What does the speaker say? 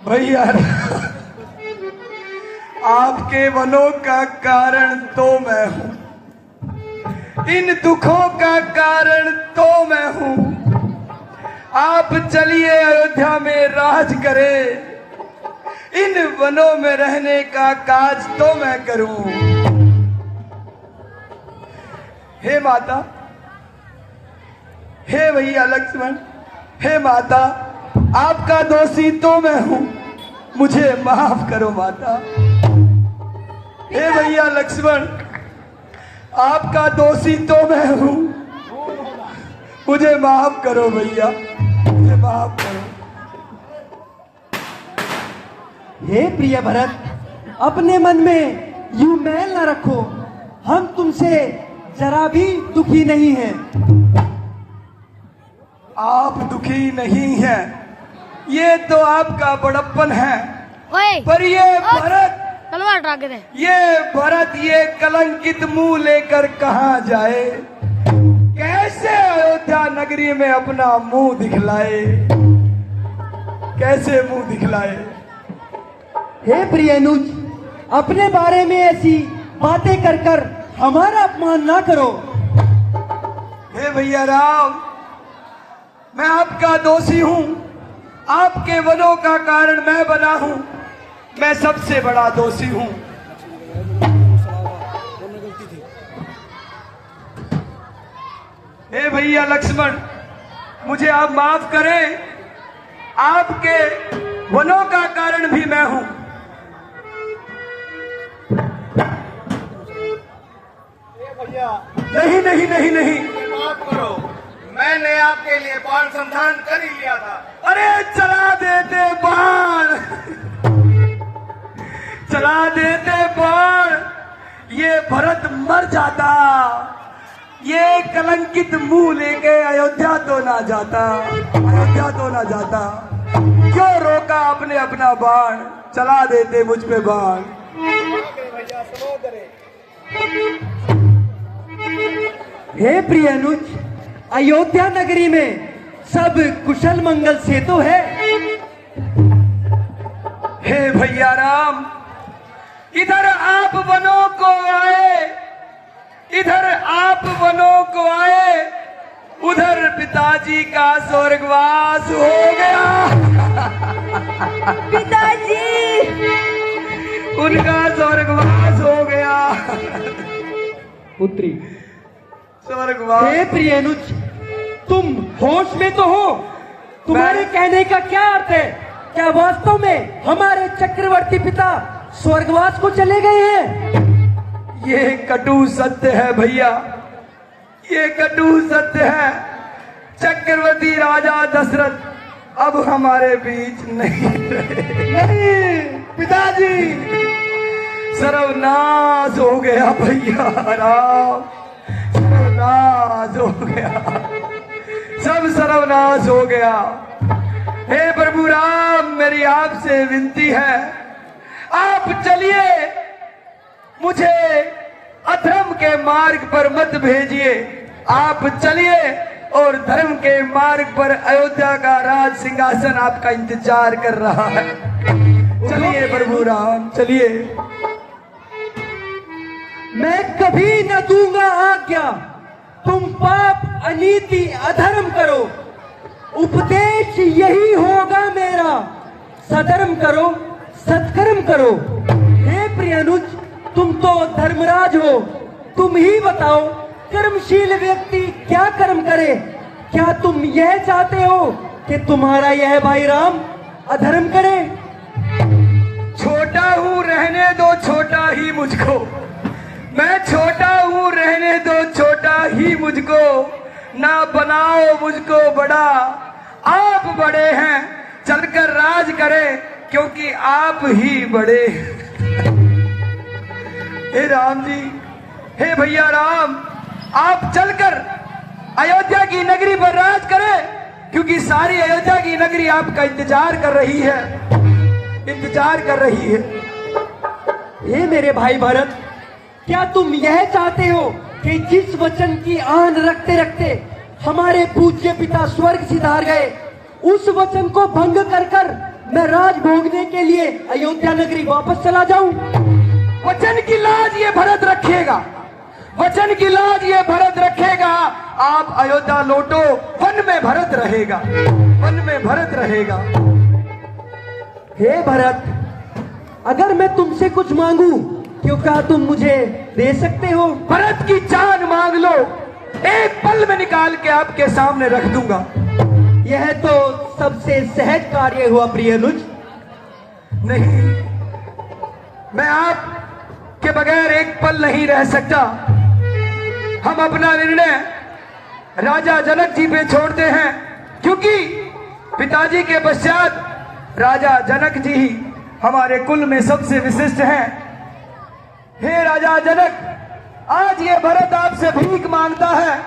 भैया आपके वनों का कारण तो मैं हूं, इन दुखों का कारण तो मैं हूं। आप चलिए अयोध्या में राज करें, इन वनों में रहने का काज तो मैं करूं। हे माता, हे भैया लक्ष्मण, हे माता, आपका दोषी तो मैं हूं, मुझे माफ करो माता। हे भैया लक्ष्मण, आपका दोषी तो मैं हूं, मुझे माफ करो भैया, मुझे माफ करो। हे प्रिय भरत, अपने मन में यूं मैल न रखो, हम तुमसे जरा भी दुखी नहीं हैं। आप दुखी नहीं हैं, ये तो आपका बड़प्पन है। पर ये भरत, तलवार उठा के दे। ये कलंकित मुंह लेकर कहाँ जाए? कैसे अयोध्या नगरी में अपना मुंह दिखलाए? कैसे मुंह दिखलाए? हे प्रिय अनुज, अपने बारे में ऐसी बातें कर कर हमारा अपमान ना करो। हे भैया राम, मैं आपका दोषी हूं, आपके वनों का कारण मैं बना हूं, मैं सबसे बड़ा दोषी हूं। हे भैया लक्ष्मण, मुझे आप माफ करें, आपके वनों का कारण भी मैं हूं। नहीं नहीं नहीं नहीं, माफ करो, मैंने आपके लिए बाण संधान कर ही लिया था। अरे चला देते बाण, चला देते बाण, ये भरत मर जाता, ये कलंकित मुंह लेके अयोध्या तो ना जाता, अयोध्या तो ना जाता। क्यों रोका आपने अपना बाण? चला देते मुझ पे बाण। भैया सहोदरे, हे प्रिय अनुज, अयोध्या नगरी में सब कुशल मंगल से तो है। हे भैया राम, इधर आप वनों को आए, इधर आप वनों को आए, उधर पिताजी का स्वर्गवास हो गया। पिताजी, उनका स्वर्गवास हो गया। पुत्री, स्वर्गवास। हे प्रिय अनुज, तुम होश में तो हो? तुम्हारे कहने का क्या अर्थ है? क्या वास्तव में हमारे चक्रवर्ती पिता स्वर्गवास को चले गए हैं? ये कटु सत्य है भैया, ये कटु सत्य है। चक्रवर्ती राजा दशरथ अब हमारे बीच नहीं रहे। नहीं पिताजी, सर्वनाश हो गया भैया राम, सर्वनाश हो गया, सब सर्वनाश हो गया। हे प्रभु राम, मेरी आपसे विनती है, आप चलिए, मुझे अधर्म के मार्ग पर मत भेजिए। आप चलिए और धर्म के मार्ग पर अयोध्या का राज सिंहासन आपका इंतजार कर रहा है। चलिए प्रभु राम, चलिए। मैं कभी न दूंगा आज्ञा, तुम पाप, अनीति, अधर्म करो। उपदेश यही होगा मेरा, सधर्म करो, सत्कर्म करो। हे प्रिय अनुज, तुम तो धर्मराज हो, तुम ही बताओ, कर्मशील व्यक्ति क्या कर्म करे? क्या तुम यह चाहते हो कि तुम्हारा यह भाई राम अधर्म करे? छोटा हूँ, रहने दो छोटा ही मुझको, मैं छोटा हूँ, रहने दो छोटा ही मुझको, ना बनाओ मुझको बड़ा, आप बड़े हैं, चलकर राज करें, क्योंकि आप ही बड़े। हे राम जी, हे भैया राम, आप चलकर अयोध्या की नगरी पर राज करें, क्योंकि सारी अयोध्या की नगरी आपका इंतजार कर रही है, इंतजार कर रही है। हे मेरे भाई भरत, क्या तुम यह चाहते हो कि जिस वचन की आन रखते रखते हमारे पूज्य पिता स्वर्ग सिधार गए, उस वचन को भंग कर कर मैं राज भोगने के लिए अयोध्या नगरी वापस चला जाऊं? वचन की लाज ये भरत रखेगा, वचन की लाज ये भरत रखेगा। आप अयोध्या लौटो, वन में भरत रहेगा, वन में भरत रहेगा। हे भरत, अगर मैं तुमसे कुछ मांगू क्यों क्या तुम मुझे दे सकते हो? भरत की जान मांग लो, एक पल में निकाल के आपके सामने रख दूंगा। यह तो सबसे सहज कार्य हुआ प्रियनुज। नहीं, मैं आप के बगैर एक पल नहीं रह सकता। हम अपना निर्णय राजा जनक जी पे छोड़ते हैं, क्योंकि पिताजी के पश्चात राजा जनक जी ही हमारे कुल में सबसे विशिष्ट हैं। हे राजा जनक, आज ये भरत आपसे भीख मांगता है,